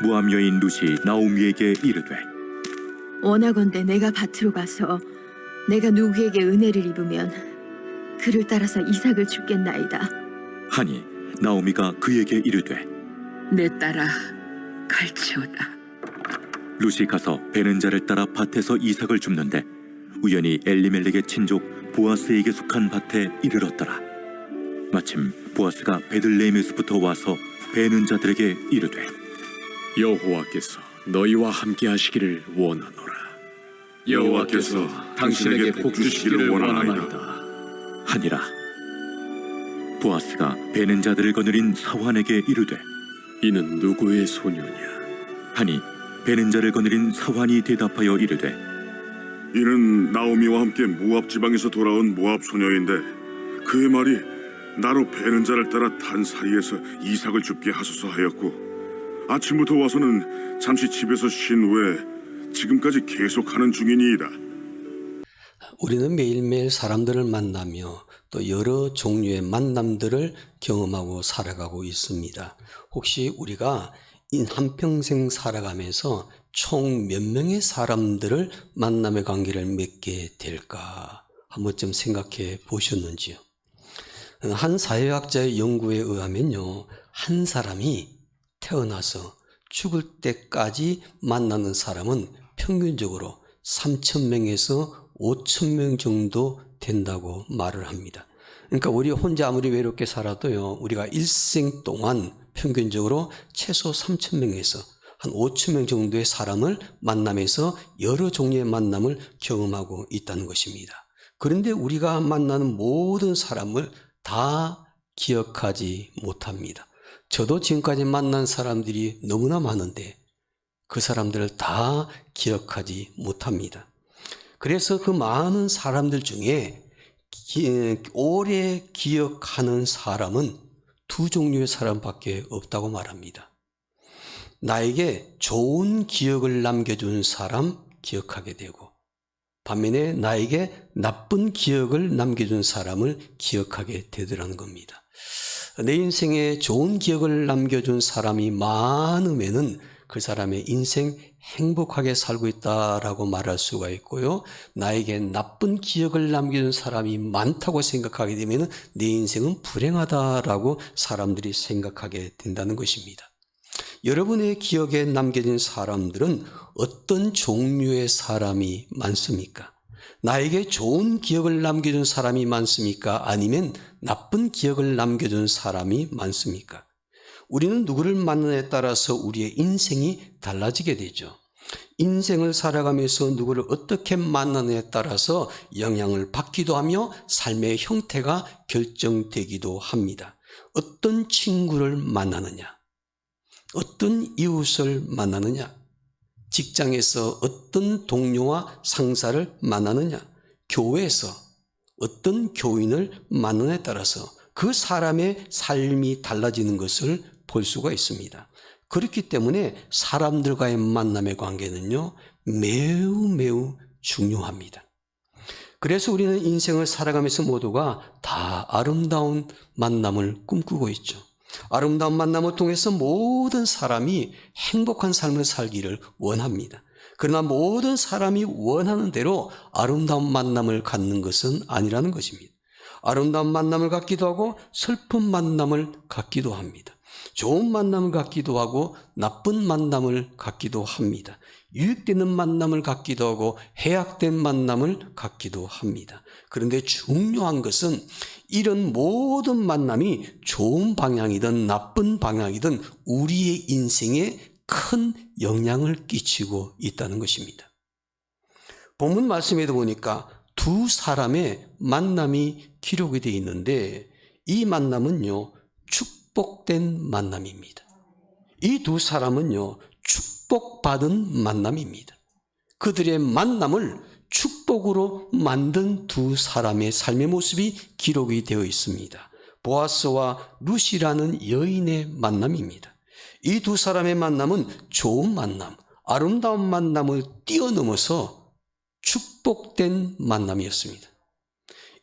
모압 여인 룻이 나오미에게 이르되 원하건대 내가 밭으로 가서 내가 누구에게 은혜를 입으면 그를 따라서 이삭을 줍겠나이다. 하니 나오미가 그에게 이르되 내 딸아 갈지어다. 룻이 가서 베는 자를 따라 밭에서 이삭을 줍는데 우연히 엘리멜렉의 친족 보아스에게 속한 밭에 이르렀더라. 마침 보아스가 베들레헴에서부터 와서 베는 자들에게 이르되 여호와께서 너희와 함께 하시기를 원하노라. 여호와께서 당신에게 복 주시기를 원하나이다. 하니라. 보아스가 베는 자들을 거느린 사환에게 이르되 이는 누구의 소녀냐? 하니 베는 자를 거느린 사환이 대답하여 이르되 이는 나오미와 함께 모압 지방에서 돌아온 모압 소녀인데 그의 말이 나로 베는 자를 따라 단 사이에서 이삭을 줍게 하소서 하였고 아침부터 와서는 잠시 집에서 쉰 후에 지금까지 계속하는 중이니이다. 우리는 매일매일 사람들을 만나며 또 여러 종류의 만남들을 경험하고 살아가고 있습니다. 혹시 우리가 한평생 살아가면서 총 몇 명의 사람들을 만남의 관계를 맺게 될까 한 번쯤 생각해 보셨는지요? 한 사회학자의 연구에 의하면요, 한 사람이 태어나서 죽을 때까지 만나는 사람은 평균적으로 3,000명에서 5,000명 정도 된다고 말을 합니다. 그러니까 우리 혼자 아무리 외롭게 살아도요, 우리가 일생 동안 평균적으로 최소 3,000명에서 한 5,000명 정도의 사람을 만나면서 여러 종류의 만남을 경험하고 있다는 것입니다. 그런데 우리가 만나는 모든 사람을 다 기억하지 못합니다. 저도 지금까지 만난 사람들이 너무나 많은데 그 사람들을 다 기억하지 못합니다. 그래서 그 많은 사람들 중에 오래 기억하는 사람은 두 종류의 사람밖에 없다고 말합니다. 나에게 좋은 기억을 남겨준 사람 기억하게 되고 반면에 나에게 나쁜 기억을 남겨준 사람을 기억하게 되더라는 겁니다. 내 인생에 좋은 기억을 남겨준 사람이 많으면은 그 사람의 인생 행복하게 살고 있다라고 말할 수가 있고요. 나에게 나쁜 기억을 남겨준 사람이 많다고 생각하게 되면 내 인생은 불행하다라고 사람들이 생각하게 된다는 것입니다. 여러분의 기억에 남겨진 사람들은 어떤 종류의 사람이 많습니까? 나에게 좋은 기억을 남겨준 사람이 많습니까? 아니면 나쁜 기억을 남겨준 사람이 많습니까? 우리는 누구를 만나냐에 따라서 우리의 인생이 달라지게 되죠. 인생을 살아가면서 누구를 어떻게 만나냐에 따라서 영향을 받기도 하며 삶의 형태가 결정되기도 합니다. 어떤 친구를 만나느냐, 어떤 이웃을 만나느냐, 직장에서 어떤 동료와 상사를 만나느냐, 교회에서 어떤 교인을 만나느냐에 따라서 그 사람의 삶이 달라지는 것을 볼 수가 있습니다. 그렇기 때문에 사람들과의 만남의 관계는요, 매우 중요합니다. 그래서 우리는 인생을 살아가면서 모두가 다 아름다운 만남을 꿈꾸고 있죠. 아름다운 만남을 통해서 모든 사람이 행복한 삶을 살기를 원합니다. 그러나 모든 사람이 원하는 대로 아름다운 만남을 갖는 것은 아니라는 것입니다. 아름다운 만남을 갖기도 하고 슬픈 만남을 갖기도 합니다. 좋은 만남을 갖기도 하고 나쁜 만남을 갖기도 합니다. 유익되는 만남을 갖기도 하고 해악된 만남을 갖기도 합니다. 그런데 중요한 것은 이런 모든 만남이 좋은 방향이든 나쁜 방향이든 우리의 인생에 큰 영향을 끼치고 있다는 것입니다. 본문 말씀에도 보니까 두 사람의 만남이 기록이 되어 있는데 이 만남은요, 축복된 만남입니다. 이 두 사람은요, 축복받은 만남입니다. 그들의 만남을 축복으로 만든 두 사람의 삶의 모습이 기록이 되어 있습니다. 보아스와 룻이라는 여인의 만남입니다. 이 두 사람의 만남은 좋은 만남, 아름다운 만남을 뛰어넘어서 축복된 만남이었습니다.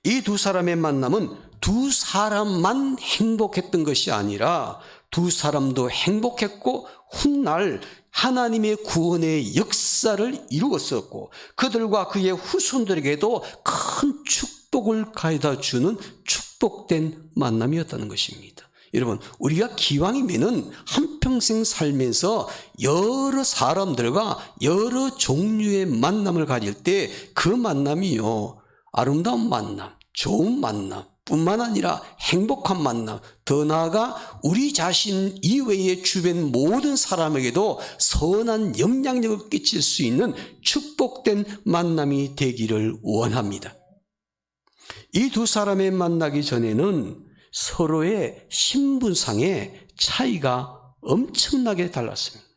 이 두 사람의 만남은 두 사람만 행복했던 것이 아니라 두 사람도 행복했고 훗날 하나님의 구원의 역사를 이루었었고 그들과 그의 후손들에게도 큰 축복을 가져다 주는 축복된 만남이었다는 것입니다. 여러분, 우리가 기왕이면은 한평생 살면서 여러 사람들과 여러 종류의 만남을 가질 때 그 만남이요, 아름다운 만남, 좋은 만남 뿐만 아니라 행복한 만남, 더 나아가 우리 자신 이외의 주변 모든 사람에게도 선한 영향력을 끼칠 수 있는 축복된 만남이 되기를 원합니다. 이 두 사람의 만나기 전에는 서로의 신분상의 차이가 엄청나게 달랐습니다.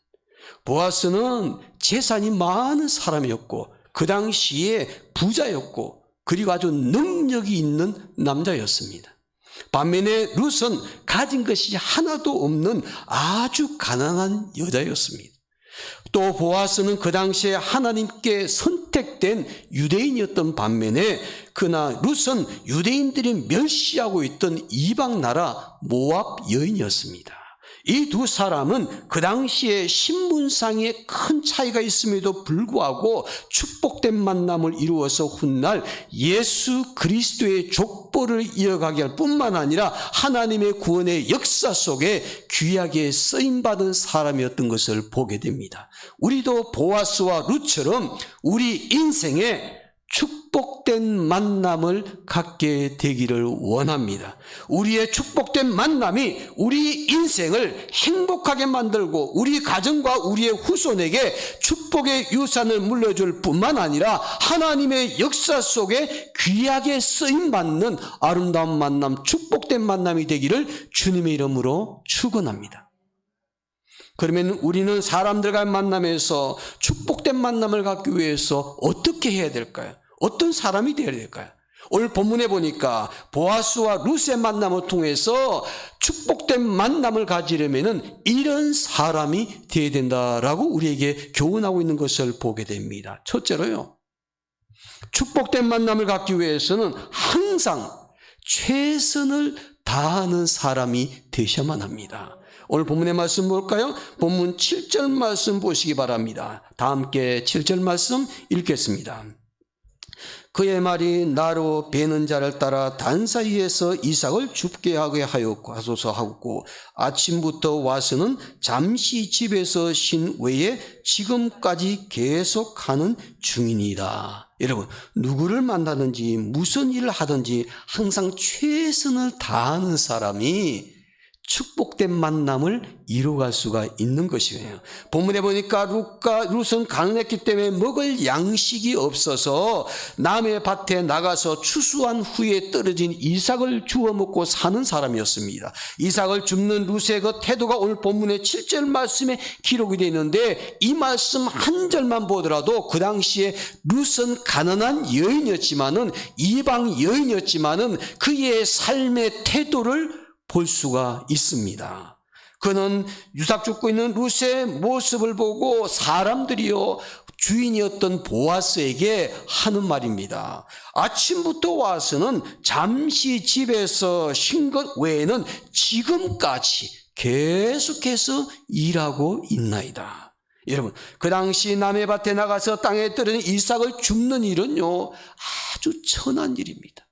보아스는 재산이 많은 사람이었고 그 당시에 부자였고 그리고 아주 능력이 있는 남자였습니다. 반면에 룻은 가진 것이 하나도 없는 아주 가난한 여자였습니다. 또 보아스는 그 당시에 하나님께 선택된 유대인이었던 반면에 그러나 룻은 유대인들이 멸시하고 있던 이방 나라 모압 여인이었습니다. 이 두 사람은 그 당시에 신분상의 큰 차이가 있음에도 불구하고 축복된 만남을 이루어서 훗날 예수 그리스도의 족보를 이어가게 할 뿐만 아니라 하나님의 구원의 역사 속에 귀하게 쓰임받은 사람이었던 것을 보게 됩니다. 우리도 보아스와 룻처럼 우리 인생에 축복된 만남을 갖게 되기를 원합니다. 우리의 축복된 만남이 우리 인생을 행복하게 만들고 우리 가정과 우리의 후손에게 축복의 유산을 물려줄 뿐만 아니라 하나님의 역사 속에 귀하게 쓰임받는 아름다운 만남, 축복된 만남이 되기를 주님의 이름으로 축원합니다. 그러면 우리는 사람들과의 만남에서 축복된 만남을 갖기 위해서 어떻게 해야 될까요? 어떤 사람이 되어야 될까요? 오늘 본문에 보니까 보아스와 룻의 만남을 통해서 축복된 만남을 가지려면 이런 사람이 되어야 된다라고 우리에게 교훈하고 있는 것을 보게 됩니다. 첫째로요, 축복된 만남을 갖기 위해서는 항상 최선을 다하는 사람이 되셔야만 합니다. 오늘 본문의 말씀 볼까요? 본문 7절 말씀 보시기 바랍니다. 다 함께 7절 말씀 읽겠습니다. 그의 말이 나로 베는 자를 따라 단 사이에서 이삭을 죽게 하게 하소서 하고 아침부터 와서는 잠시 집에서 쉰 외에 지금까지 계속하는 중이니이다. 여러분, 누구를 만나든지 무슨 일을 하든지 항상 최선을 다하는 사람이 축복된 만남을 이루어갈 수가 있는 것이에요. 본문에 보니까 룻은 가난했기 때문에 먹을 양식이 없어서 남의 밭에 나가서 추수한 후에 떨어진 이삭을 주워 먹고 사는 사람이었습니다. 이삭을 줍는 룻의 그 태도가 오늘 본문의 7절 말씀에 기록이 되어 있는데 이 말씀 한 절만 보더라도 그 당시에 룻은 가난한 여인이었지만은 이방 여인이었지만은 그의 삶의 태도를 볼 수가 있습니다. 그는 유삭 줍고 있는 룻의 모습을 보고 사람들이요 주인이었던 보아스에게 하는 말입니다. 아침부터 와서는 잠시 집에서 쉰 것 외에는 지금까지 계속해서 일하고 있나이다. 여러분, 그 당시 남의 밭에 나가서 땅에 떨어진 이삭을 줍는 일은요 아주 천한 일입니다.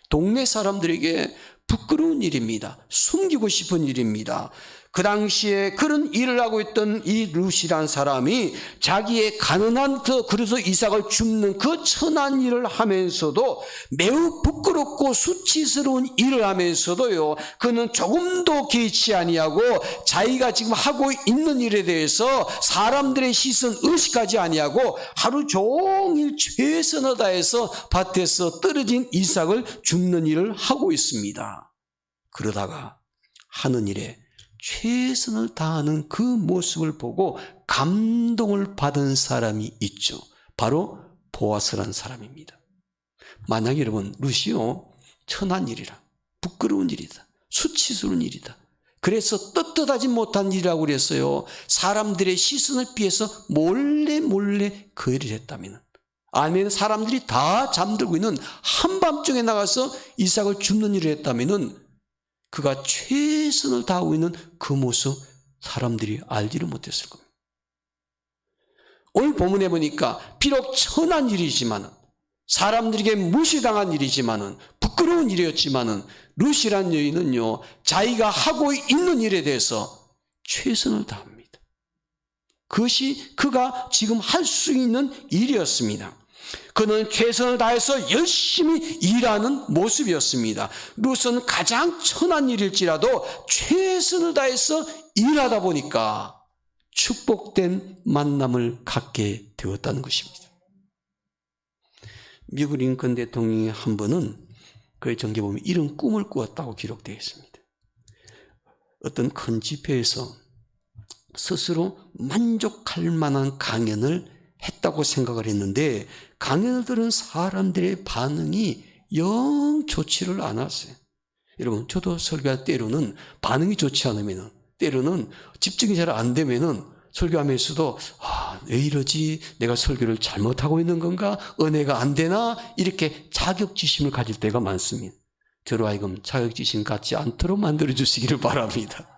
동네 사람들에게 부끄러운 일입니다. 숨기고 싶은 일입니다. 그 당시에 그런 일을 하고 있던 이 룻이란 사람이 자기의 가난한 그래서 이삭을 줍는 그 천한 일을 하면서도 매우 부끄럽고 수치스러운 일을 하면서도요 그는 조금도 개의치 아니하고 자기가 지금 하고 있는 일에 대해서 사람들의 시선 의식하지 아니하고 하루 종일 최선을 다해서 밭에서 떨어진 이삭을 줍는 일을 하고 있습니다. 그러다가 하는 일에 최선을 다하는 그 모습을 보고 감동을 받은 사람이 있죠. 바로 보아스라는 사람입니다. 만약 여러분 룻이요 천한 일이라 부끄러운 일이다, 수치스러운 일이다, 그래서 떳떳하지 못한 일이라고 그랬어요. 사람들의 시선을 피해서 몰래 그 일을 했다면, 아니면 사람들이 다 잠들고 있는 한밤중에 나가서 이삭을 줍는 일을 했다면 그가 최선을 다하고 있는 그 모습 사람들이 알지를 못했을 겁니다. 오늘 본문에 보니까 비록 천한 일이지만은, 사람들에게 무시당한 일이지만은, 부끄러운 일이었지만은 룻이란 여인은요, 자기가 하고 있는 일에 대해서 최선을 다합니다. 그것이 그가 지금 할 수 있는 일이었습니다. 그는 최선을 다해서 열심히 일하는 모습이었습니다. 룻은 가장 천한 일일지라도 최선을 다해서 일하다 보니까 축복된 만남을 갖게 되었다는 것입니다. 미국 링컨 대통령이 한 번은 그의 전기에 보면 이런 꿈을 꾸었다고 기록되어 있습니다. 어떤 큰 집회에서 스스로 만족할 만한 강연을 했다고 생각을 했는데, 강연을 들은 사람들의 반응이 영 좋지를 않았어요. 여러분, 저도 설교할 때로는 반응이 좋지 않으면, 때로는 집중이 잘 안 되면은 설교하면서도 왜 이러지? 내가 설교를 잘못하고 있는 건가? 은혜가 안 되나? 이렇게 자격지심을 가질 때가 많습니다. 저로 하여금 자격지심 갖지 않도록 만들어 주시기를 바랍니다.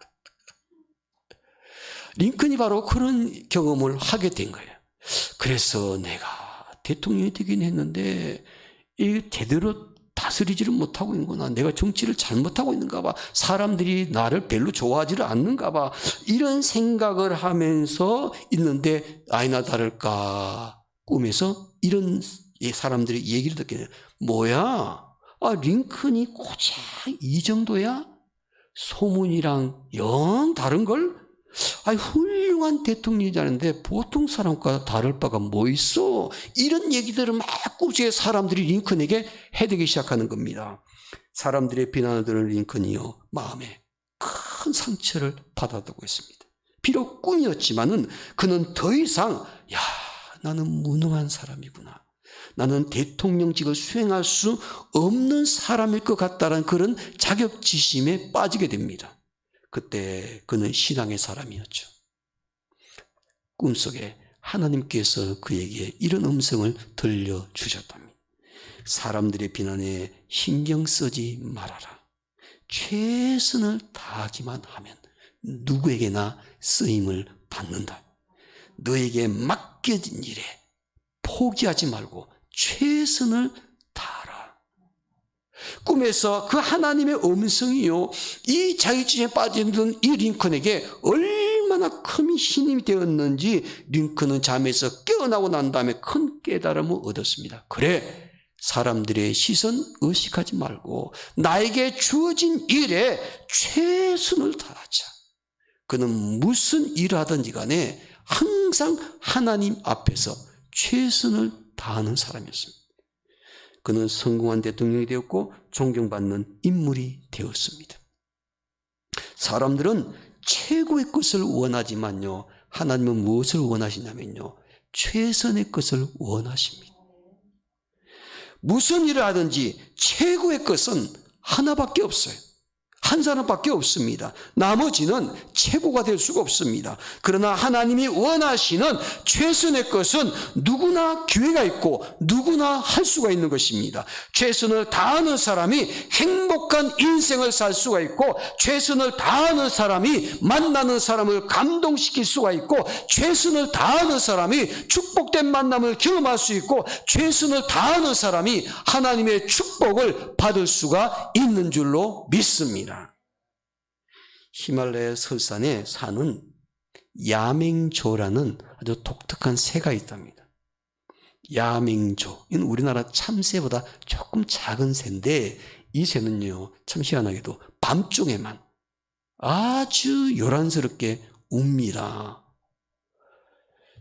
링컨이 바로 그런 경험을 하게 된 거예요. 그래서 내가 대통령이 되긴 했는데 제대로 다스리지를 못하고 있는구나. 내가 정치를 잘못하고 있는가 봐. 사람들이 나를 별로 좋아하지를 않는가 봐. 이런 생각을 하면서 있는데 아니나 다를까 꿈에서 이런 사람들의 얘기를 듣게 돼요. 뭐야? 링컨이 고작 이 정도야? 소문이랑 영 다른걸? 훌륭한 대통령이자는데 보통 사람과 다를 바가 뭐 있어? 이런 얘기들을 막 꾸지게 사람들이 링컨에게 해대기 시작하는 겁니다. 사람들의 비난을 들은 링컨이요, 마음에 큰 상처를 받아두고 있습니다. 비록 꿈이었지만은 그는 더 이상 나는 무능한 사람이구나. 나는 대통령직을 수행할 수 없는 사람일 것 같다는 그런 자격지심에 빠지게 됩니다. 그때 그는 신앙의 사람이었죠. 꿈속에 하나님께서 그에게 이런 음성을 들려주셨답니다. 사람들의 비난에 신경 쓰지 말아라. 최선을 다하기만 하면 누구에게나 쓰임을 받는다. 너에게 맡겨진 일에 포기하지 말고 최선을 다하라. 꿈에서 그 하나님의 음성이요, 이 자격지심에 빠진 이 링컨에게 얼마나 큰 힘이 되었는지 링컨은 잠에서 깨어나고 난 다음에 큰 깨달음을 얻었습니다. 그래, 사람들의 시선 의식하지 말고 나에게 주어진 일에 최선을 다하자. 그는 무슨 일을 하든지 간에 항상 하나님 앞에서 최선을 다하는 사람이었습니다. 그는 성공한 대통령이 되었고 존경받는 인물이 되었습니다. 사람들은 최고의 것을 원하지만요, 하나님은 무엇을 원하시냐면요, 최선의 것을 원하십니다. 무슨 일을 하든지 최고의 것은 하나밖에 없어요. 한 사람밖에 없습니다. 나머지는 최고가 될 수가 없습니다. 그러나 하나님이 원하시는 최선의 것은 누구나 기회가 있고 누구나 할 수가 있는 것입니다. 최선을 다하는 사람이 행복한 인생을 살 수가 있고, 최선을 다하는 사람이 만나는 사람을 감동시킬 수가 있고, 최선을 다하는 사람이 축복된 만남을 경험할 수 있고, 최선을 다하는 사람이 하나님의 축복을 받을 수가 있는 줄로 믿습니다. 히말라야 설산에 사는 야맹조라는 아주 독특한 새가 있답니다. 야맹조, 이는 우리나라 참새보다 조금 작은 새인데, 이 새는요, 참 희한하게도 밤중에만 아주 요란스럽게 웁니다.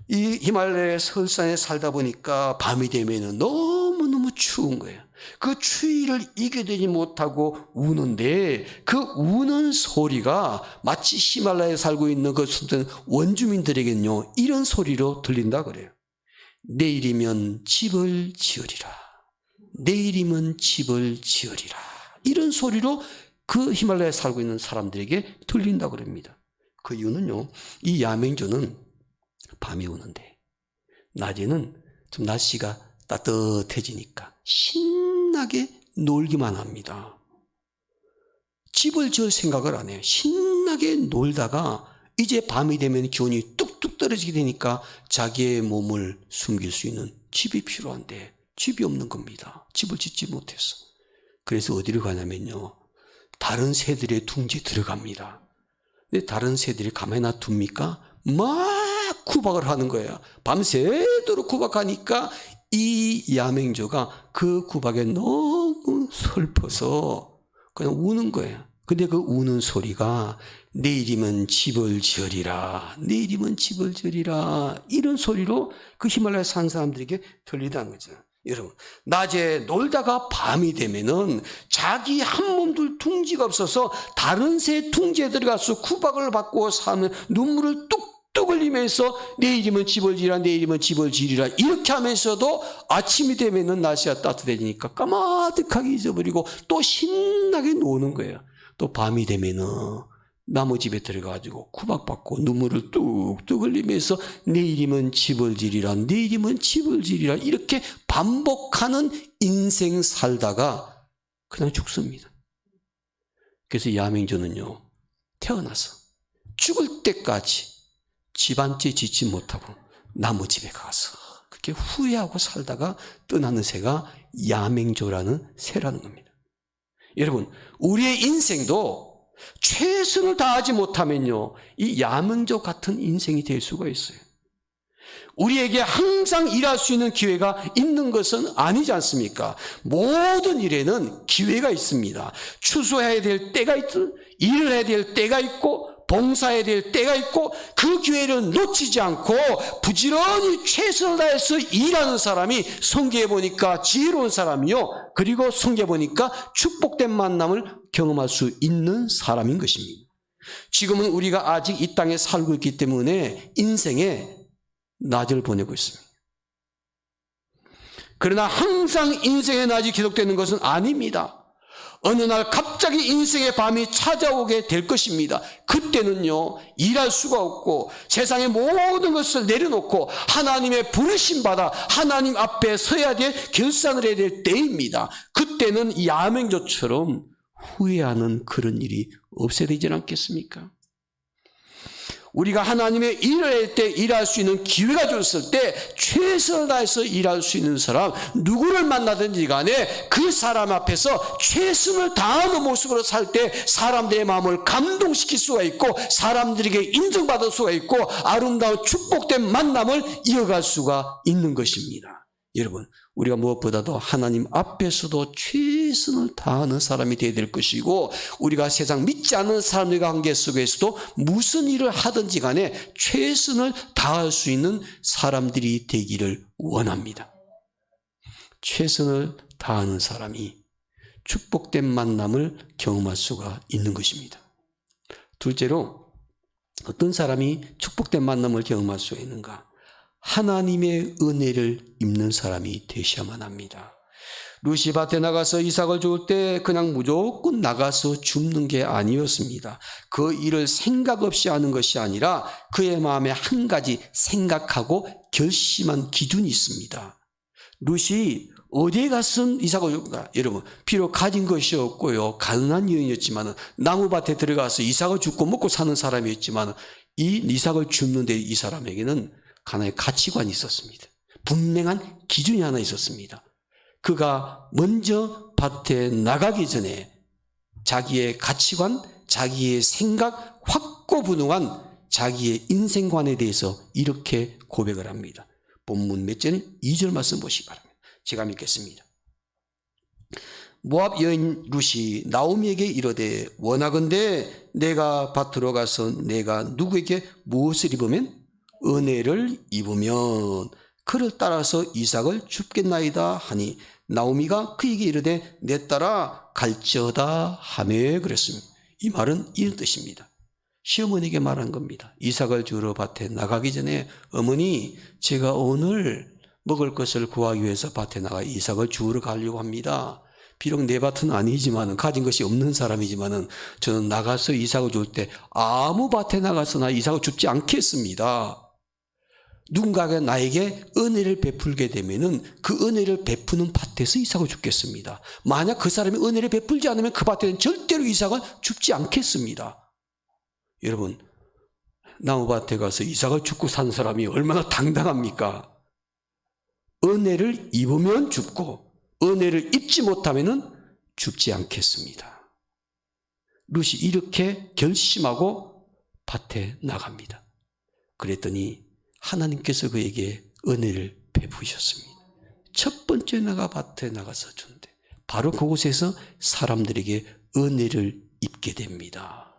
이 히말라야 설산에 살다 보니까 밤이 되면 너무너무 추운 거예요. 그 추위를 이겨내지 못하고 우는데, 그 우는 소리가 마치 히말라야에 살고 있는 그 원주민들에게는요, 이런 소리로 들린다 그래요. 내일이면 집을 지으리라. 내일이면 집을 지으리라. 이런 소리로 그 히말라야에 살고 있는 사람들에게 들린다 그럽니다. 그 이유는요, 이 야맹조는 밤에 우는데 낮에는 좀 날씨가 따뜻해지니까 신나게 놀기만 합니다. 집을 지을 생각을 안 해요. 신나게 놀다가 이제 밤이 되면 기온이 뚝뚝 떨어지게 되니까 자기의 몸을 숨길 수 있는 집이 필요한데 집이 없는 겁니다. 집을 짓지 못해서. 그래서 어디로 가냐면요, 다른 새들의 둥지에 들어갑니다. 근데 다른 새들이 가만히 놔둡니까? 막 구박을 하는 거예요. 밤새도록 구박하니까 이 야맹조가 그 구박에 너무 슬퍼서 그냥 우는 거예요. 근데 그 우는 소리가 내일이면 집을 지으리라, 내일이면 집을 지으리라, 이런 소리로 그 히말라야 산 사람들에게 들리다는 거죠. 여러분, 낮에 놀다가 밤이 되면은 자기 한 몸둘 둥지가 없어서 다른 새 둥지에 들어가서 구박을 받고 사는, 눈물을 뚝뚝 흘리면서 내일이면 집을 지으라, 내일이면 집을 지으리라 이렇게 하면서도 아침이 되면은 날씨가 따뜻해지니까 까마득하게 잊어버리고 또 신나게 노는 거예요. 또 밤이 되면은 나무 집에 들어가지고 구박받고 눈물을 뚝뚝 흘리면서 내일이면 집을 지리라, 내일이면 집을 지리라 이렇게 반복하는 인생 살다가 그냥 죽습니다. 그래서 야맹조는요, 태어나서 죽을 때까지 집 한 채 짓지 못하고 나무 집에 가서 그렇게 후회하고 살다가 떠나는 새가 야맹조라는 새라는 겁니다. 여러분, 우리의 인생도 최선을 다하지 못하면요, 이 야맹조 같은 인생이 될 수가 있어요. 우리에게 항상 일할 수 있는 기회가 있는 것은 아니지 않습니까? 모든 일에는 기회가 있습니다. 추수해야 될 때가 있고, 일을 해야 될 때가 있고, 봉사해야 될 때가 있고, 그 기회를 놓치지 않고 부지런히 최선을 다해서 일하는 사람이 성경에 보니까 지혜로운 사람이요, 그리고 성경에 보니까 축복된 만남을 경험할 수 있는 사람인 것입니다. 지금은 우리가 아직 이 땅에 살고 있기 때문에 인생에 낮을 보내고 있습니다. 그러나 항상 인생의 낮이 계속되는 것은 아닙니다. 어느 날 갑자기 인생의 밤이 찾아오게 될 것입니다. 그때는요, 일할 수가 없고 세상의 모든 것을 내려놓고 하나님의 부르심 받아 하나님 앞에 서야 될, 결산을 해야 될 때입니다. 그때는 야맹조처럼 후회하는 그런 일이 없어야 되지 않겠습니까? 우리가 하나님의 일을 할 때 일할 수 있는 기회가 줬을 때 최선을 다해서 일할 수 있는 사람, 누구를 만나든지 간에 그 사람 앞에서 최선을 다하는 모습으로 살 때 사람들의 마음을 감동시킬 수가 있고 사람들에게 인정받을 수가 있고 아름다운 축복된 만남을 이어갈 수가 있는 것입니다. 여러분, 우리가 무엇보다도 하나님 앞에서도 최선을 다하는 사람이 되어야 될 것이고, 우리가 세상 믿지 않는 사람들과 관계 속에서도 무슨 일을 하든지 간에 최선을 다할 수 있는 사람들이 되기를 원합니다. 최선을 다하는 사람이 축복된 만남을 경험할 수가 있는 것입니다. 둘째로, 어떤 사람이 축복된 만남을 경험할 수 있는가? 하나님의 은혜를 입는 사람이 되셔야만 합니다. 룻이 밭에 나가서 이삭을 주울 때 그냥 무조건 나가서 줍는 게 아니었습니다. 그 일을 생각 없이 하는 것이 아니라 그의 마음에 한 가지 생각하고 결심한 기준이 있습니다. 룻이 어디에 가서 이삭을 줄까? 여러분, 비록 가진 것이 없고요, 가난한 여인이었지만, 나무밭에 들어가서 이삭을 줍고 먹고 사는 사람이었지만, 이 이삭을 줍는데 이 사람에게는 하나의 가치관이 있었습니다. 분명한 기준이 하나 있었습니다. 그가 먼저 밭에 나가기 전에 자기의 가치관, 자기의 생각, 확고분명한 자기의 인생관에 대해서 이렇게 고백을 합니다. 본문 몇 절에 2절 말씀 보시기 바랍니다. 제가 읽겠습니다. 모압 여인 룻이 나오미에게 이르되 원하건대 내가 밭으로 가서 내가 누구에게 무엇을 입으면 은혜를 입으면 그를 따라서 이삭을 줍겠나이다 하니 나오미가 그에게 이르되 내 따라 갈지어다 하며 그랬습니다. 이 말은 이런 뜻입니다. 시어머니에게 말한 겁니다. 이삭을 주러 밭에 나가기 전에 어머니, 제가 오늘 먹을 것을 구하기 위해서 밭에 나가 이삭을 주우러 가려고 합니다. 비록 내 밭은 아니지만, 가진 것이 없는 사람이지만 저는 나가서 이삭을 줄 때 아무 밭에 나가서나 이삭을 줍지 않겠습니다. 누군가가 나에게 은혜를 베풀게 되면은 그 은혜를 베푸는 밭에서 이삭을 줍겠습니다. 만약 그 사람이 은혜를 베풀지 않으면 그 밭에는 절대로 이삭을 줍지 않겠습니다. 여러분, 나무밭에 가서 이삭을 줍고 산 사람이 얼마나 당당합니까? 은혜를 입으면 줍고 은혜를 입지 못하면은 줍지 않겠습니다. 룻이 이렇게 결심하고 밭에 나갑니다. 그랬더니 하나님께서 그에게 은혜를 베푸셨습니다. 첫 번째 나가 밭에 나가서 준대. 바로 그곳에서 사람들에게 은혜를 입게 됩니다.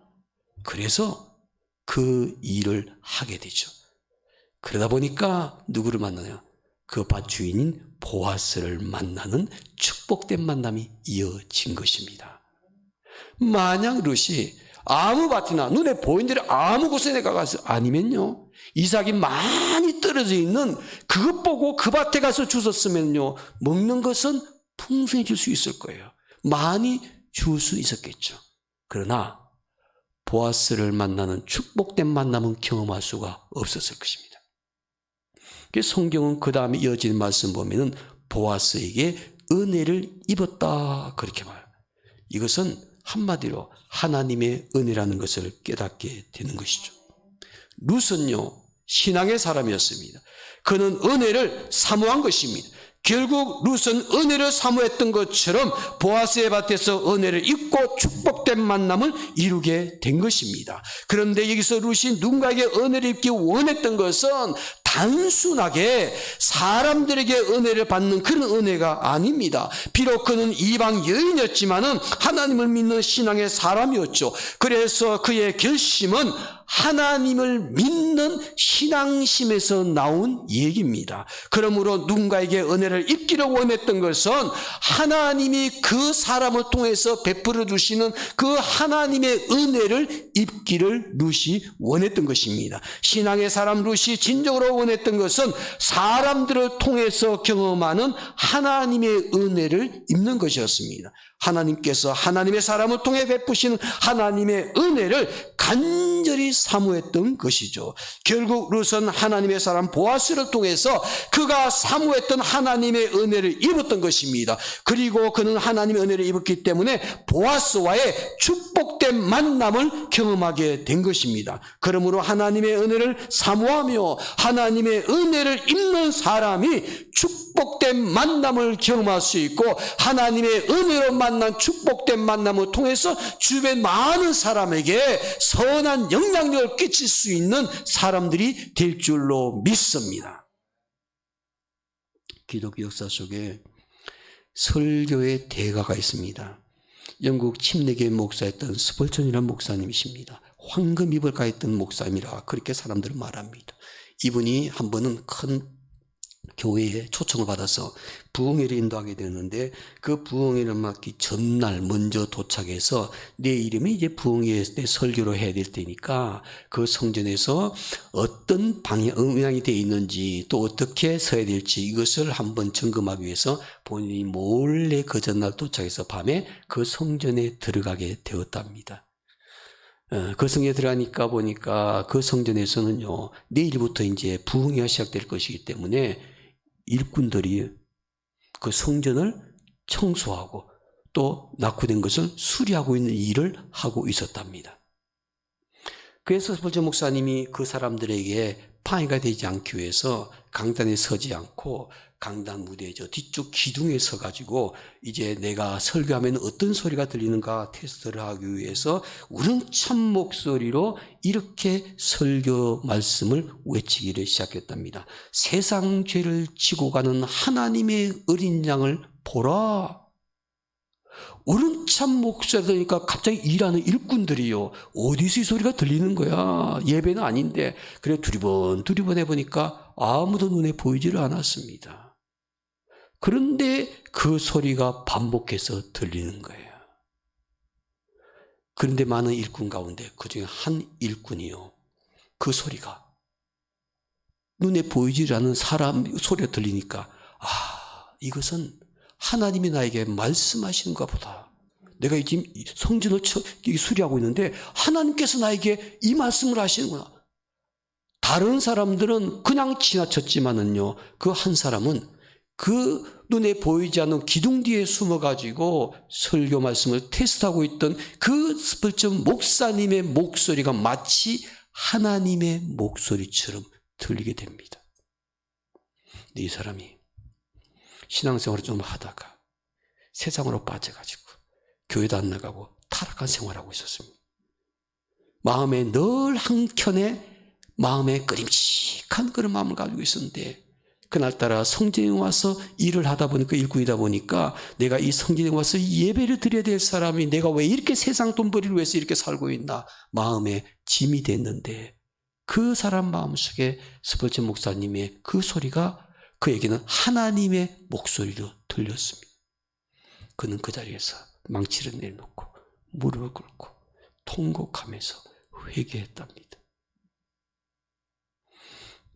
그래서 그 일을 하게 되죠. 그러다 보니까 누구를 만나냐? 그 밭 주인인 보아스를 만나는 축복된 만남이 이어진 것입니다. 만약 룻이 아무 밭이나 눈에 보이는 대로 아무 곳에 가서 아니면요, 이삭이 많이 떨어져 있는 그것 보고 그 밭에 가서 주웠으면요, 먹는 것은 풍성해질 수 있을 거예요. 많이 줄 수 있었겠죠. 그러나 보아스를 만나는 축복된 만남은 경험할 수가 없었을 것입니다. 그래서 성경은 그 다음에 이어지는 말씀 보면은 보아스에게 은혜를 입었다 그렇게 말해요. 이것은 한마디로 하나님의 은혜라는 것을 깨닫게 되는 것이죠. 룻은요, 신앙의 사람이었습니다. 그는 은혜를 사모한 것입니다. 결국 룻은 은혜를 사모했던 것처럼 보아스의 밭에서 은혜를 입고 축복된 만남을 이루게 된 것입니다. 그런데 여기서 룻이 누군가에게 은혜를 입기 원했던 것은 단순하게 사람들에게 은혜를 받는 그런 은혜가 아닙니다. 비록 그는 이방 여인이었지만은 하나님을 믿는 신앙의 사람이었죠. 그래서 그의 결심은 하나님을 믿는 신앙심에서 나온 얘기입니다. 그러므로 누군가에게 은혜를 입기를 원했던 것은 하나님이 그 사람을 통해서 베풀어 주시는 그 하나님의 은혜를 입기를 룻이 원했던 것입니다. 신앙의 사람 룻이 진정으로 원했던 것은 사람들을 통해서 경험하는 하나님의 은혜를 입는 것이었습니다. 하나님께서 하나님의 사람을 통해 베푸시는 하나님의 은혜를 간절히 사모했던 것이죠. 결국 룻은 하나님의 사람 보아스를 통해서 그가 사모했던 하나님의 은혜를 입었던 것입니다. 그리고 그는 하나님의 은혜를 입었기 때문에 보아스와의 축복된 만남을 경험하게 된 것입니다. 그러므로 하나님의 은혜를 사모하며 하나님의 은혜를 입는 사람이 축복된 만남을 경험할 수 있고 하나님의 은혜로 만난 축복된 만남을 통해서 주변 많은 사람에게 선한 영향력을 끼칠 수 있는 사람들이 될 줄로 믿습니다. 기독교 역사 속에 설교의 대가가 있습니다. 영국 침례교회 목사였던 스펄전이라는 목사님이십니다. 황금 입을 가했던 목사님이라 그렇게 사람들은 말합니다. 이분이 한 번은 큰 교회에 초청을 받아서 부흥회를 인도하게 되는데 그 부흥회를 맡기 전날 먼저 도착해서 내 이름이 이제 부흥회 때 설교를 해야 될 테니까 그 성전에서 어떤 음향이 되어 있는지 또 어떻게 서야 될지 이것을 한번 점검하기 위해서 본인이 몰래 그 전날 도착해서 밤에 그 성전에 들어가게 되었답니다. 그 성전에 들어가니까 보니까 그 성전에서는요, 내일부터 이제 부흥회가 시작될 것이기 때문에 일꾼들이 그 성전을 청소하고 또 낙후된 것을 수리하고 있는 일을 하고 있었답니다. 그래서 스펄전 목사님이 그 사람들에게 방해가 되지 않기 위해서 강단에 서지 않고 강단 무대 저 뒤쪽 기둥에 서가지고 이제 내가 설교하면 어떤 소리가 들리는가 테스트를 하기 위해서 우렁찬 목소리로 이렇게 설교 말씀을 외치기를 시작했답니다. 세상 죄를 지고 가는 하나님의 어린 양을 보라. 우렁찬 목소리가 들으니까 갑자기 일하는 일꾼들이요, 어디서 이 소리가 들리는 거야? 예배는 아닌데. 그래 두리번 해보니까 아무도 눈에 보이지를 않았습니다. 그런데 그 소리가 반복해서 들리는 거예요. 그런데 많은 일꾼 가운데 그중에 한 일꾼이요, 그 소리가 눈에 보이지 않는 사람 소리가 들리니까 이것은 하나님이 나에게 말씀하시는가 보다. 내가 지금 성전을 수리하고 있는데 하나님께서 나에게 이 말씀을 하시는구나. 다른 사람들은 그냥 지나쳤지만은요, 그 한 사람은 그 눈에 보이지 않는 기둥 뒤에 숨어가지고 설교 말씀을 테스트하고 있던 그 스펄전 목사님의 목소리가 마치 하나님의 목소리처럼 들리게 됩니다. 이 사람이 신앙생활을 좀 하다가 세상으로 빠져가지고 교회도 안 나가고 타락한 생활하고 있었습니다. 마음에 늘 한켠에 마음에 끄림칙한 그런 마음을 가지고 있었는데, 그날따라 성전에 와서 일을 하다 보니까, 일꾼이다 보니까 내가 이 성전에 와서 예배를 드려야 될 사람이 내가 왜 이렇게 세상 돈벌이를 위해서 이렇게 살고 있나 마음에 짐이 됐는데, 그 사람 마음속에 스펄전 목사님의 그 소리가 그에게는 하나님의 목소리로 들렸습니다. 그는 그 자리에서 망치를 내놓고 무릎을 꿇고 통곡하면서 회개했답니다.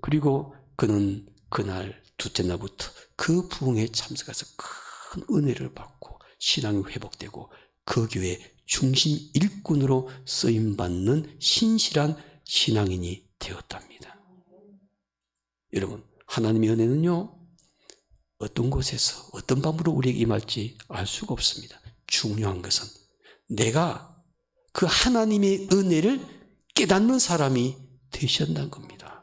그리고 그는 그날 둘째 날부터 그 부흥에 참석해서 큰 은혜를 받고 신앙이 회복되고 그 교회 중심 일꾼으로 쓰임받는 신실한 신앙인이 되었답니다. 여러분, 하나님의 은혜는요, 어떤 곳에서 어떤 방법으로 우리에게 임할지 알 수가 없습니다. 중요한 것은 내가 그 하나님의 은혜를 깨닫는 사람이 되셨다는 겁니다.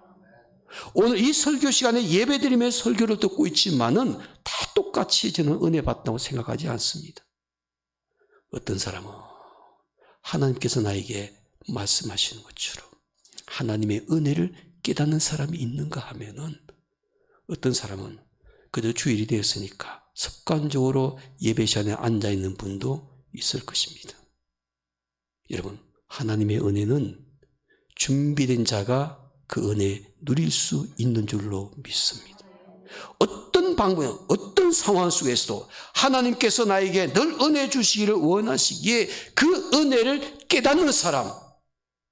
오늘 이 설교 시간에 예배드리며 설교를 듣고 있지만은 다 똑같이 저는 은혜 받다고 생각하지 않습니다. 어떤 사람은 하나님께서 나에게 말씀하시는 것처럼 하나님의 은혜를 깨닫는 사람이 있는가 하면은, 어떤 사람은 그저 주일이 되었으니까 습관적으로 예배 시간에 앉아있는 분도 있을 것입니다. 여러분, 하나님의 은혜는 준비된 자가 그 은혜 누릴 수 있는 줄로 믿습니다. 어떤 방법, 어떤 상황 속에서도 하나님께서 나에게 늘 은혜 주시기를 원하시기에 그 은혜를 깨닫는 사람,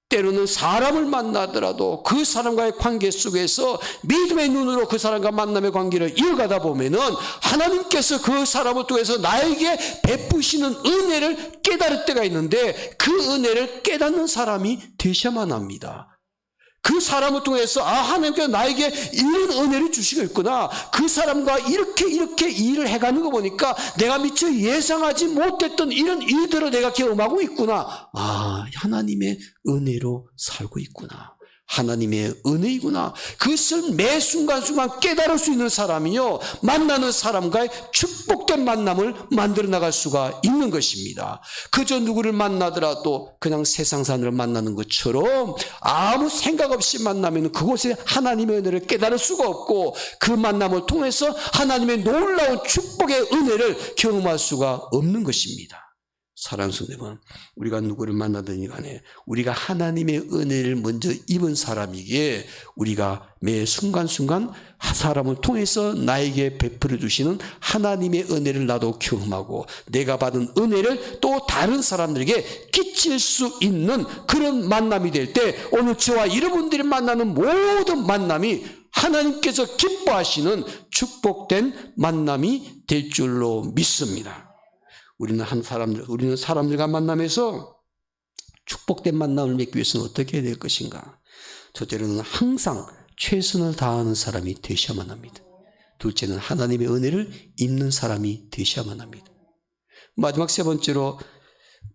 때로는 사람을 만나더라도 그 사람과의 관계 속에서 믿음의 눈으로 그 사람과 만남의 관계를 이어가다 보면은 하나님께서 그 사람을 통해서 나에게 베푸시는 은혜를 깨달을 때가 있는데, 그 은혜를 깨닫는 사람이 되셔야만 합니다. 그 사람을 통해서 하나님께서 나에게 이런 은혜를 주시고 있구나, 그 사람과 이렇게 일을 해가는 거 보니까 내가 미처 예상하지 못했던 이런 일들을 내가 경험하고 있구나, 하나님의 은혜로 살고 있구나, 하나님의 은혜이구나, 그것을 매 순간순간 깨달을 수 있는 사람이요, 만나는 사람과의 축복된 만남을 만들어 나갈 수가 있는 것입니다. 그저 누구를 만나더라도 그냥 세상 사람을 만나는 것처럼 아무 생각 없이 만나면 그곳에 하나님의 은혜를 깨달을 수가 없고, 그 만남을 통해서 하나님의 놀라운 축복의 은혜를 경험할 수가 없는 것입니다. 사랑하는 성도님은, 우리가 누구를 만나든 간에 우리가 하나님의 은혜를 먼저 입은 사람이기에 우리가 매 순간순간 사람을 통해서 나에게 베풀어 주시는 하나님의 은혜를 나도 경험하고, 내가 받은 은혜를 또 다른 사람들에게 끼칠 수 있는 그런 만남이 될 때, 오늘 저와 여러분들이 만나는 모든 만남이 하나님께서 기뻐하시는 축복된 만남이 될 줄로 믿습니다. 우리는 사람들과 만나면서 축복된 만남을 맺기 위해서는 어떻게 해야 될 것인가? 첫째로는 항상 최선을 다하는 사람이 되셔야만 합니다. 둘째는 하나님의 은혜를 입는 사람이 되셔야만 합니다. 마지막 세 번째로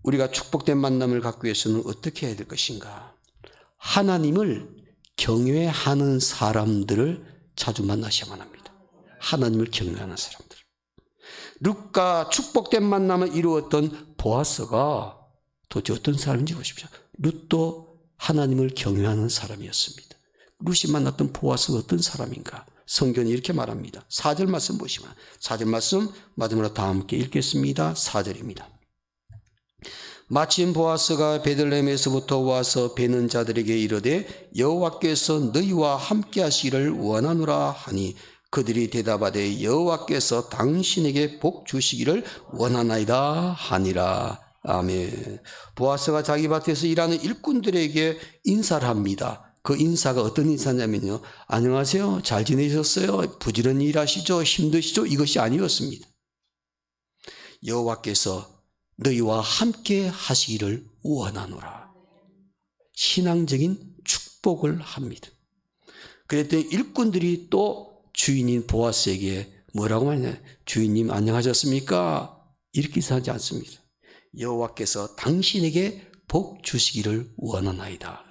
우리가 축복된 만남을 갖기 위해서는 어떻게 해야 될 것인가? 하나님을 경외하는 사람들을 자주 만나셔야만 합니다. 하나님을 경외하는 사람들. 룻과 축복된 만남을 이루었던 보아스가 도대체 어떤 사람인지 보십시오. 룻도 하나님을 경외하는 사람이었습니다. 룻이 만났던 보아스가 어떤 사람인가? 성경이 이렇게 말합니다. 4절 말씀 보시면, 4절 말씀 마지막으로 다 함께 읽겠습니다. 4절입니다. 마침 보아스가 베들레헴에서부터 와서 베는 자들에게 이르되 여호와께서 너희와 함께 하시기를 원하노라 하니, 그들이 대답하되 여호와께서 당신에게 복 주시기를 원하나이다 하니라. 아멘. 보아스가 자기 밭에서 일하는 일꾼들에게 인사를 합니다. 그 인사가 어떤 인사냐면요, 안녕하세요, 잘 지내셨어요, 부지런히 일하시죠, 힘드시죠, 이것이 아니었습니다. 여호와께서 너희와 함께 하시기를 원하노라. 신앙적인 축복을 합니다. 그랬더니 일꾼들이 또 주인인 보아스에게 뭐라고 하냐? 주인님 안녕하셨습니까? 이렇게 하지 않습니다. 여호와께서 당신에게 복 주시기를 원하나이다.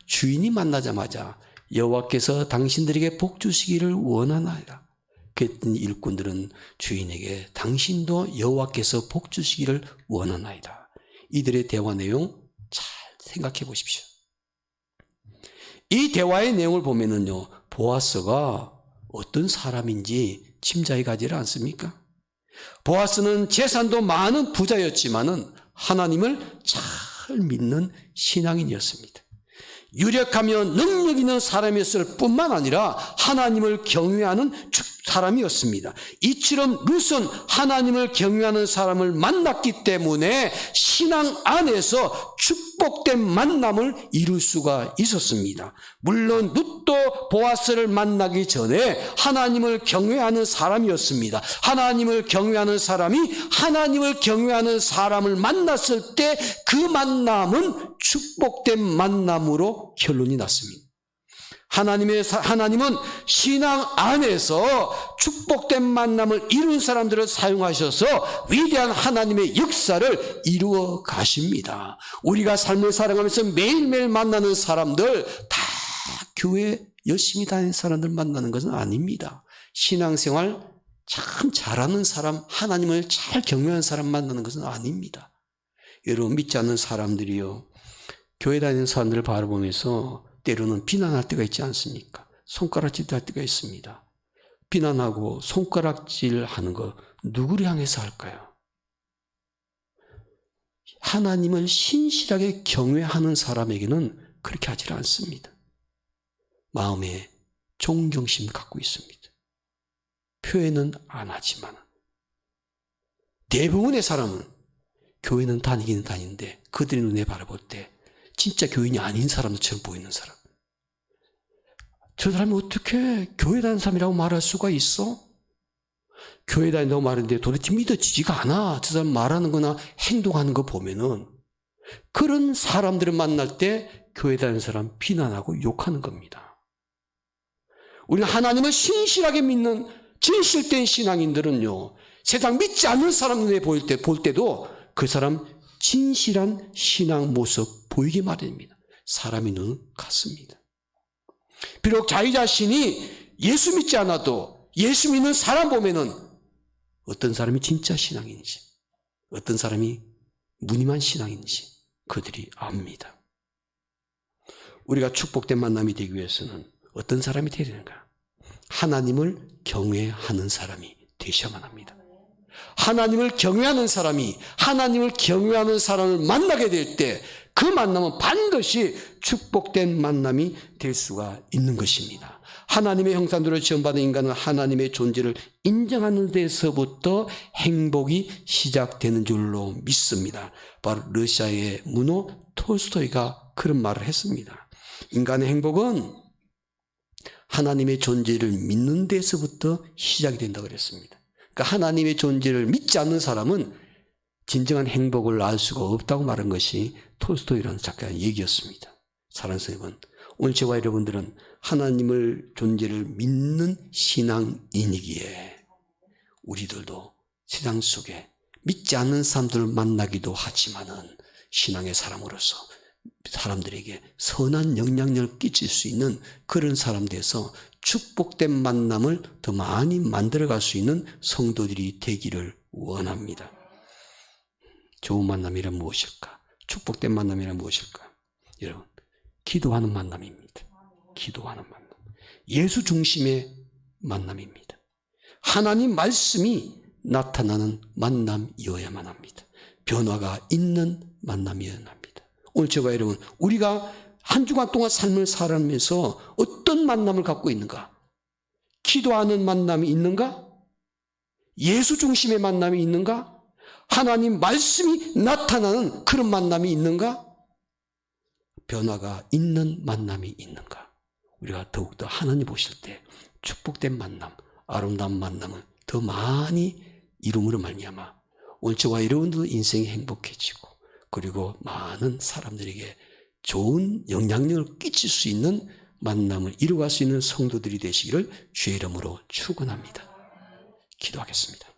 주인이 만나자마자 여호와께서 당신들에게 복 주시기를 원하나이다. 그랬더니 일꾼들은 주인에게 당신도 여호와께서 복 주시기를 원하나이다. 이들의 대화 내용 잘 생각해 보십시오. 이 대화의 내용을 보면은요, 보아스가 어떤 사람인지 짐작이 가지를 않습니까? 보아스는 재산도 많은 부자였지만은 하나님을 잘 믿는 신앙인이었습니다. 유력하며 능력 있는 사람이었을 뿐만 아니라 하나님을 경외하는 사람이었습니다. 이처럼 룻은 하나님을 경외하는 사람을 만났기 때문에 신앙 안에서 축복된 만남을 이룰 수가 있었습니다. 물론 룻도 보아스를 만나기 전에 하나님을 경외하는 사람이었습니다. 하나님을 경외하는 사람이 하나님을 경외하는 사람을 만났을 때 그 만남은 축복된 만남으로 결론이 났습니다. 하나님은 신앙 안에서 축복된 만남을 이룬 사람들을 사용하셔서 위대한 하나님의 역사를 이루어 가십니다. 우리가 삶을 살아가면서 매일매일 만나는 사람들 다 교회 열심히 다니는 사람들 만나는 것은 아닙니다. 신앙생활 참 잘하는 사람, 하나님을 잘 경외하는 사람 만나는 것은 아닙니다. 여러분, 믿지 않는 사람들이요, 교회 다니는 사람들을 바라보면서 때로는 비난할 때가 있지 않습니까? 손가락질 할 때가 있습니다. 비난하고 손가락질 하는 거 누구를 향해서 할까요? 하나님을 신실하게 경외하는 사람에게는 그렇게 하지 않습니다. 마음에 존경심 갖고 있습니다. 표현은 안 하지만 대부분의 사람은 교회는 다니기는 다니는데 그들의 눈에 바라볼 때 진짜 교인이 아닌 사람들처럼 보이는 사람. 저 사람이 어떻게 교회 다니는 사람이라고 말할 수가 있어? 교회 다닌다고 말하는데 도대체 믿어지지가 않아. 저 사람 말하는 거나 행동하는 거 보면은 그런 사람들을 만날 때 교회 다니는 사람 비난하고 욕하는 겁니다. 우리는 하나님을 신실하게 믿는 진실된 신앙인들은요, 세상 믿지 않는 사람 눈에 볼 때도 그 사람 진실한 신앙 모습 보이게 마련입니다. 사람의 눈은 같습니다. 비록 자기 자신이 예수 믿지 않아도 예수 믿는 사람 보면은 어떤 사람이 진짜 신앙인지, 어떤 사람이 무늬만 신앙인지 그들이 압니다. 우리가 축복된 만남이 되기 위해서는 어떤 사람이 되어야 되는가? 하나님을 경외하는 사람이 되셔야만 합니다. 하나님을 경외하는 사람이 하나님을 경외하는 사람을 만나게 될 때 그 만남은 반드시 축복된 만남이 될 수가 있는 것입니다. 하나님의 형상대로 지음받은 인간은 하나님의 존재를 인정하는 데서부터 행복이 시작되는 줄로 믿습니다. 바로 러시아의 문호 톨스토이가 그런 말을 했습니다. 인간의 행복은 하나님의 존재를 믿는 데서부터 시작이 된다고 그랬습니다. 그러니까 하나님의 존재를 믿지 않는 사람은 진정한 행복을 알 수가 없다고 말한 것이 톨스토이라는 작가의 얘기였습니다. 사랑하는 선생님은 오늘 저와 여러분들은 하나님을 존재를 믿는 신앙인이기에 우리들도 세상 속에 믿지 않는 사람들을 만나기도 하지만은 신앙의 사람으로서 사람들에게 선한 영향력을 끼칠 수 있는 그런 사람 돼서 축복된 만남을 더 많이 만들어갈 수 있는 성도들이 되기를 원합니다. 좋은 만남이란 무엇일까? 축복된 만남이란 무엇일까? 여러분, 기도하는 만남입니다. 기도하는 만남. 예수 중심의 만남입니다. 하나님 말씀이 나타나는 만남이어야만 합니다. 변화가 있는 만남이어야만 합니다. 오늘 저와 여러분, 우리가 한 주간 동안 삶을 살아가면서 어떤 만남을 갖고 있는가? 기도하는 만남이 있는가? 예수 중심의 만남이 있는가? 하나님 말씀이 나타나는 그런 만남이 있는가? 변화가 있는 만남이 있는가? 우리가 더욱더 하나님 보실 때 축복된 만남, 아름다운 만남을 더 많이 이룸으로 말미암아 오늘 저와 여러분들도 인생이 행복해지고 그리고 많은 사람들에게 좋은 영향력을 끼칠 수 있는 만남을 이루어갈 수 있는 성도들이 되시기를 주의 이름으로 축원합니다. 기도하겠습니다.